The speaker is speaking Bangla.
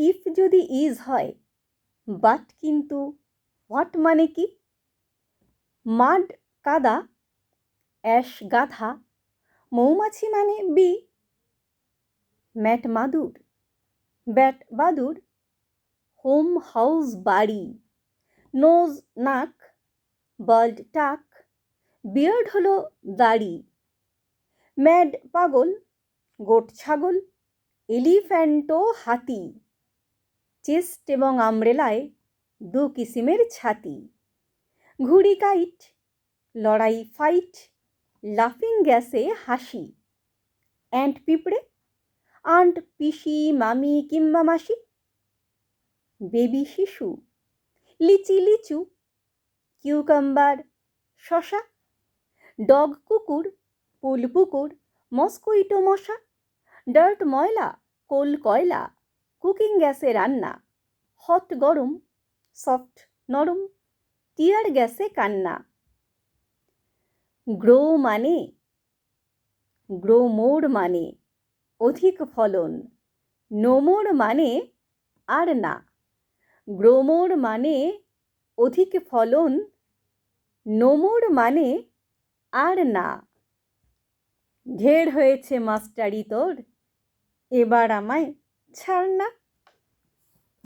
ইফ যদি ইজ হয়, বাট কিন্তু হোয়াট মানে কি? মাড কাদা, অ্যাশ গাধা, মৌমাছি মানে বি, ম্যাট মাদুর, ব্যাট বাদুর, হোম হাউস বাড়ি, নোজ নাক, বার্ড টাক, বিয়ার্ড হলো দাড়ি, ম্যাড পাগল, গোট ছাগল, এলিফ্যান্টো হাতি, চেস্ট এবং আমব্রেলায় দু কিসিমের ছাতি, ঘুড়ি কাইট, লড়াই ফাইট, লাফিং গ্যাসে হাসি, অ্যান্ট পিঁপড়ে, আন্ট পিসি মামি কিংবা মাসি, বেবি শিশু, লিচি লিচু, কিউকাম্বার শশা, ডগ কুকুর, পুল পুকুর, মস্কুইটো মশা, ডার্ট ময়লা, কোল কয়লা, কুকিং গ্যাসে রান্না, হট গরম, সফট নরম, টিয়ার গ্যাসে কান্না। গ্রো মানে, গ্রো মোর মানে অধিক ফলন, নো মোর মানে আর না, গ্রো মোর মানে অধিক ফলন, নো মোর মানে আর না। ঢের হয়েছে মাস্টারি তোর, এবার আমায় ছাড় না।